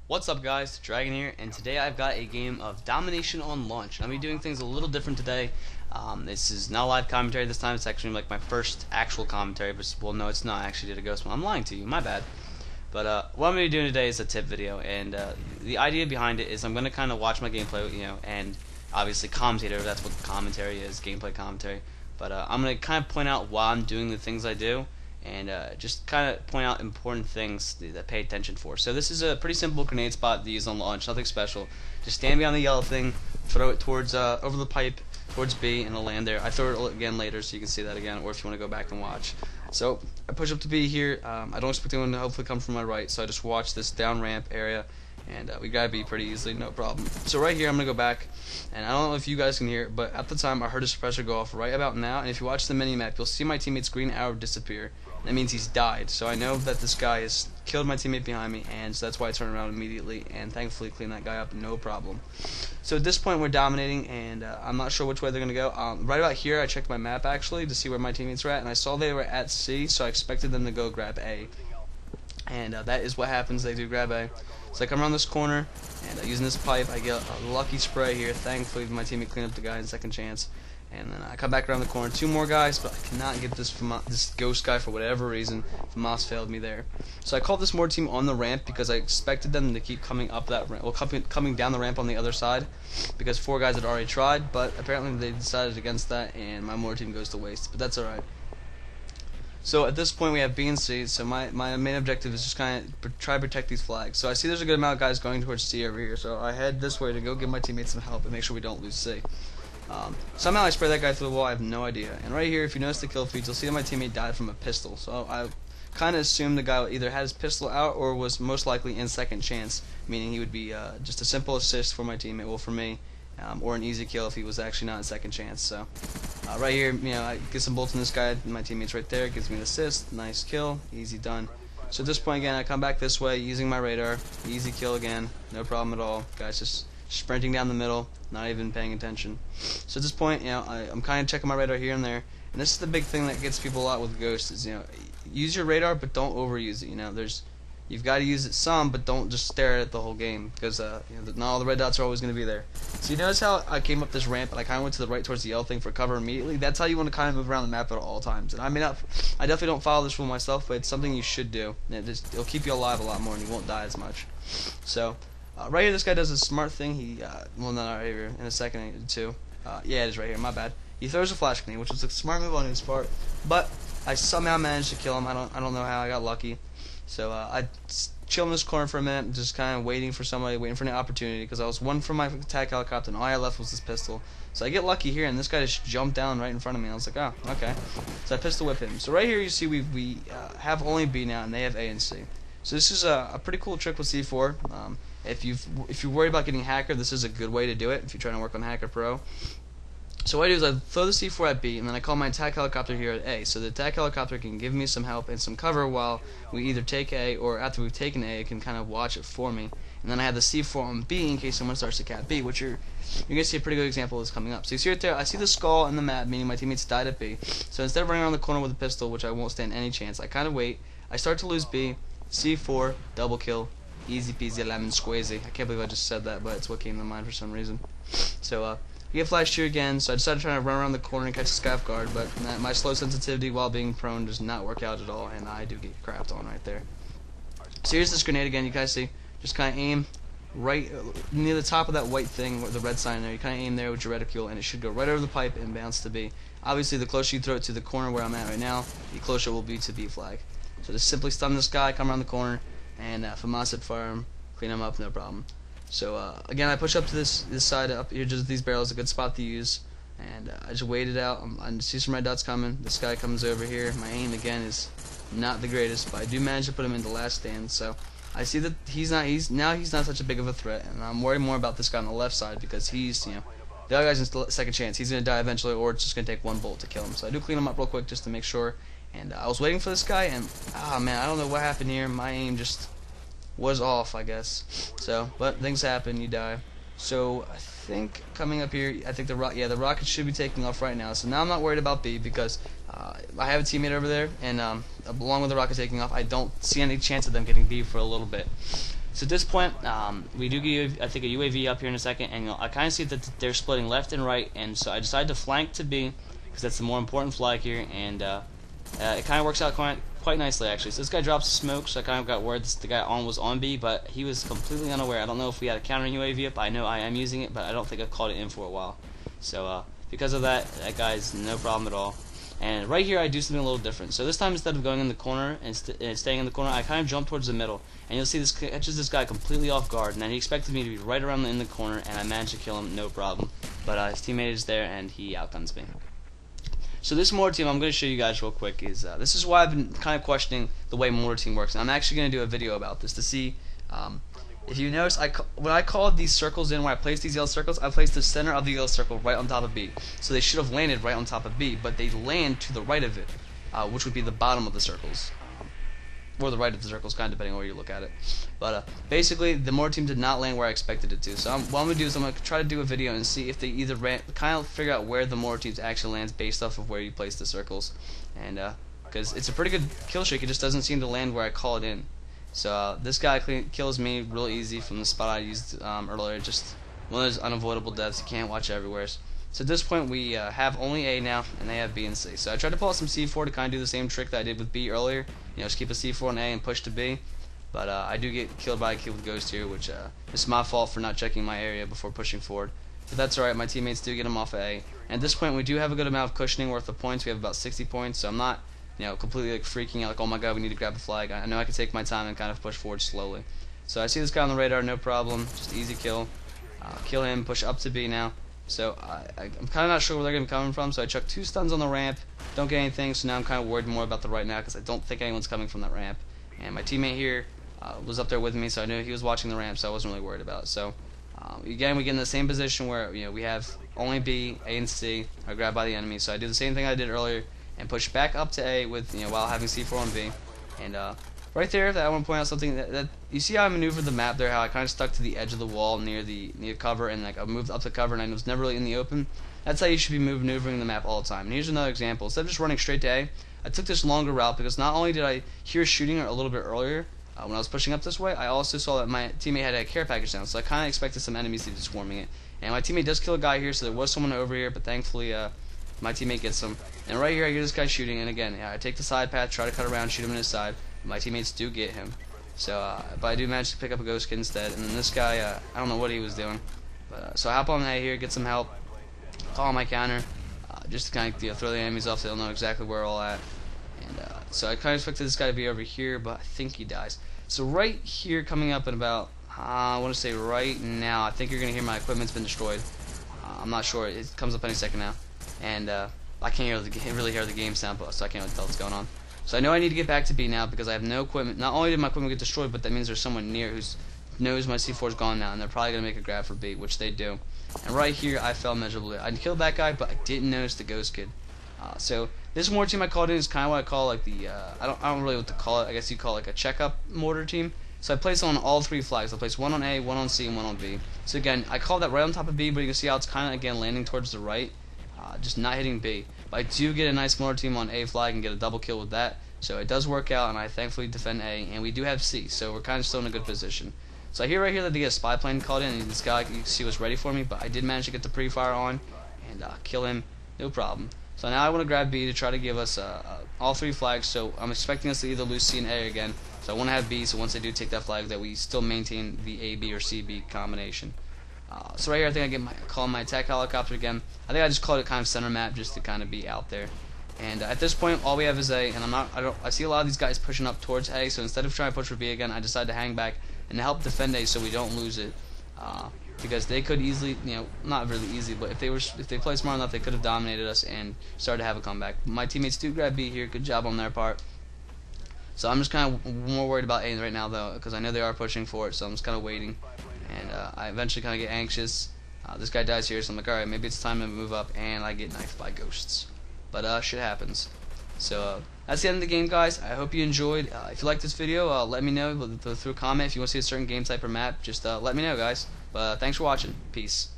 What's up guys, Dragon here, and today I've got a game of Domination on Launch. I'm going to be doing things a little different today. This is not live commentary this time, it's actually like my first actual commentary, but well no it's not, I actually did a ghost one. I'm lying to you, my bad. But what I'm going to be doing today is a tip video, and the idea behind it is I'm going to kind of watch my gameplay, and obviously commentate over, that's what commentary is, gameplay commentary. But I'm going to kind of point out why I'm doing the things I do, and just kind of point out important things that pay attention for. So this is a pretty simple grenade spot to use on launch, nothing special. Just stand behind the yellow thing, throw it towards over the pipe towards B, and it'll land there. I throw it again later so you can see that again, or if you want to go back and watch. So I push up to B here. I don't expect anyone to hopefully come from my right, so I just watch this down ramp area, and we got B pretty easily, no problem. So right here I'm going to go back, and I don't know if you guys can hear it, but at the time I heard a suppressor go off right about now, and if you watch the mini-map you'll see my teammate's green arrow disappear. That means he's died, so I know that this guy has killed my teammate behind me, and so that's why I turned around immediately and thankfully cleaned that guy up, no problem. So at this point we're dominating, and I'm not sure which way they're going to go. Right about here I checked my map actually to see where my teammates were at, and I saw they were at C, so I expected them to go grab A. And that is what happens, they do grab A. So I come around this corner, and using this pipe I get a lucky spray here. Thankfully my teammate cleaned up the guy in second chance. And then I come back around the corner, two more guys, but I cannot get this ghost guy for whatever reason. FAMAS failed me there. So I called this more team on the ramp because I expected them to keep coming up that ramp, well, coming down the ramp on the other side, because four guys had already tried, but apparently they decided against that, and my more team goes to waste, but that's alright. So at this point we have B and C, so my main objective is just kind of try to protect these flags. So I see there's a good amount of guys going towards C over here, so I head this way to go give my teammates some help and make sure we don't lose C. Somehow I spray that guy through the wall, I have no idea. And right here, if you notice the kill feeds, you'll see that my teammate died from a pistol. So I kind of assumed the guy either had his pistol out or was most likely in second chance, meaning he would be just a simple assist for my teammate, well for me, or an easy kill if he was actually not in second chance. So right here, I get some bullets in this guy, and my teammate's right there, gives me an assist, nice kill, easy done. So at this point again, I come back this way using my radar, easy kill again, no problem at all. Guys just sprinting down the middle, not even paying attention. So at this point, I'm kind of checking my radar here and there, and this is the big thing that gets people a lot with Ghost is, use your radar, but don't overuse it. You've got to use it some, but don't just stare at it the whole game, because not all the red dots are always going to be there. So you notice how I came up this ramp and I kind of went to the right towards the yellow thing for cover immediately? That's how you want to kind of move around the map at all times. And I definitely don't follow this rule myself, but it's something you should do. It'll keep you alive a lot more, and you won't die as much. So right here, this guy does a smart thing. He, well, not right here. In a second, too. Yeah, it is right here. My bad. He throws a flash grenade, which was a smart move on his part. But I somehow managed to kill him. I don't know how. I got lucky. So I chill in this corner for a minute, just kind of waiting for somebody, waiting for an opportunity, because I was one from my attack helicopter, and all I had left was this pistol. So I get lucky here, and this guy just jumped down right in front of me. I was like, oh, okay. So I pistol whip him. So right here, you see we have only B now, and they have A and C. So this is a pretty cool trick with C4. If you're worried about getting hacker, this is a good way to do it if you're trying to work on Hacker Pro. So what I do is I throw the C4 at B, and then I call my attack helicopter here at A. So the attack helicopter can give me some help and some cover while we either take A, or after we've taken A, it can kind of watch it for me. And then I have the C4 on B in case someone starts to cap B, which you're going to see a pretty good example of this coming up. So you see right there, I see the skull in the map, meaning my teammates died at B. So instead of running around the corner with a pistol, which I won't stand any chance, I kind of wait. I start to lose B, C4, double kill, easy peasy lemon squeezy. I can't believe I just said that, but it's what came to mind for some reason. So I get flashed here again, so I decided to try to run around the corner and catch a scaff guard, but my slow sensitivity while being prone does not work out at all, and I do get crapped on right there. So here's this grenade again, you guys see. Just kind of aim right near the top of that white thing with the red sign there. You kind of aim there with your reticule, and it should go right over the pipe and bounce to B. Obviously, the closer you throw it to the corner where I'm at right now, the closer it will be to B flag. So just simply stun this guy, come around the corner, and FAMAS at fire him, clean him up, no problem. So again, I push up to this side up here, just these barrels, a good spot to use, and I just wait it out. I see some red dots coming. This guy comes over here. My aim again is not the greatest, but I do manage to put him in the last stand. So I see that he's not such a big of a threat, and I'm worried more about this guy on the left side because he's the other guy's in second chance. He's gonna die eventually, or it's just gonna take one bullet to kill him. So I do clean him up real quick just to make sure. And I was waiting for this guy, and man, I don't know what happened here. My aim just was off, I guess. So, but things happen, you die. So I think coming up here, I think the rocket should be taking off right now. So now I'm not worried about B because I have a teammate over there, and along with the rocket taking off, I don't see any chance of them getting B for a little bit. So at this point, we do get, I think, a UAV up here in a second, and I kind of see that they're splitting left and right, and so I decided to flank to B, because that's the more important flag here, and it kind of works out quite nicely, actually. So this guy drops smoke, so I kind of got word the guy was on B, but he was completely unaware. I don't know if we had a counter UAV up. I know I am using it, but I don't think I've called it in for a while. So because of that, that guy's no problem at all. And right here I do something a little different. So this time, instead of going in the corner and staying in the corner, I kind of jump towards the middle. And you'll see this catches this guy completely off guard. And then he expected me to be right around in the corner, and I managed to kill him, no problem. But his teammate is there, and he outguns me. So this mortar team I'm going to show you guys real quick is this is why I've been kind of questioning the way mortar team works. And I'm actually going to do a video about this to see if you notice, when I called these circles in, where I placed these yellow circles, I placed the center of the yellow circle right on top of B. So they should have landed right on top of B, but they land to the right of it, which would be the bottom of the circles. Or the right of the circles, kind of depending on where you look at it. But basically, the mortar team did not land where I expected it to. So what I'm going to do is I'm going to try to do a video and see if they either kind of figure out where the mortar team actually lands based off of where you place the circles. And because it's a pretty good kill streak, it just doesn't seem to land where I call it in. So this guy kills me real easy from the spot I used earlier. Just one of those unavoidable deaths. You can't watch everywhere. So at this point, we have only A now, and they have B and C. So I tried to pull out some C4 to kind of do the same trick that I did with B earlier. You know, just keep a C4 on A and push to B. But I do get killed by a kill with Ghost here, which is my fault for not checking my area before pushing forward. But that's alright, my teammates do get him off of A. And at this point, we do have a good amount of cushioning worth of points. We have about 60 points, so I'm not, you know, completely like freaking out like, oh my god, we need to grab a flag. I know I can take my time and kind of push forward slowly. So I see this guy on the radar, no problem, just easy kill. Kill him, push up to B now. So I'm kind of not sure where they're going to be coming from, so I chucked 2 stuns on the ramp, don't get anything, so now I'm kind of worried more about the right now because I don't think anyone's coming from that ramp. And my teammate here was up there with me, so I knew he was watching the ramp, so I wasn't really worried about it. So again, we get in the same position where, you know, we have only B, A, and C are grabbed by the enemy, so I do the same thing I did earlier and push back up to A with, you know, while having C4 on B. And right there, I want to point out something that you see how I maneuvered the map there, how I kind of stuck to the edge of the wall near cover, and like I moved up the cover and I was never really in the open. That's how you should be maneuvering the map all the time. And here's another example. Instead of just running straight to A, I took this longer route because not only did I hear shooting a little bit earlier when I was pushing up this way, I also saw that my teammate had a care package down, so I kind of expected some enemies to be swarming it. And my teammate does kill a guy here, so there was someone over here, but thankfully my teammate gets him. And right here I hear this guy shooting, and again, I take the side path, try to cut around, shoot him in his side. My teammates do get him. So, but I do manage to pick up a ghost kid instead. And then this guy, I don't know what he was doing. But so I hop on A here, get some help, call my counter, just to kind of throw the enemies off so they'll know exactly where we're all at. And so I kind of expected this guy to be over here, but I think he dies. So right here, coming up in about, I want to say right now, I think you're going to hear my equipment's been destroyed. I'm not sure. It comes up any second now. And I can't really hear the game sound, so I can't really tell what's going on. So I know I need to get back to B now because I have no equipment. Not only did my equipment get destroyed, but that means there's someone near who knows my C4 is gone now, and they're probably going to make a grab for B, which they do. And right here, I fell miserably. I killed that guy, but I didn't notice the ghost kid. So this mortar team I called in is kind of what I call like the, I don't really know what to call it. I guess you call it like a checkup mortar team. So I placed on all 3 flags. I placed one on A, one on C, and one on B. So again, I called that right on top of B, but you can see how it's kind of, again, landing towards the right, just not hitting B. But I do get a nice mortar team on A flag and get a double kill with that. So it does work out, and I thankfully defend A, and we do have C, so we're kind of still in a good position. So I hear right here that they get a spy plane called in, and this guy, you can see, was ready for me, but I did manage to get the pre-fire on and kill him, no problem. So now I want to grab B to try to give us all 3 flags, so I'm expecting us to either lose C and A again. So I want to have B, so once they do take that flag, that we still maintain the A, B, or C, B combination. So right here, I think I call my attack helicopter again. I think I just called it kind of center map just to kind of be out there. And at this point, all we have is A, and I see a lot of these guys pushing up towards A, so instead of trying to push for B again, I decided to hang back and help defend A so we don't lose it. Because they could easily, you know, not really easy, but if they played smart enough, they could have dominated us and started to have a comeback. My teammates do grab B here, good job on their part. So I'm just kind of more worried about A right now, though, because I know they are pushing for it, so I'm just kind of waiting. And I eventually kind of get anxious. This guy dies here, so I'm like, alright, maybe it's time to move up, and I get knifed by ghosts. But shit happens. So that's the end of the game, guys. I hope you enjoyed. If you like this video, let me know through a comment. If you want to see a certain game type or map, just let me know, guys. But thanks for watching. Peace.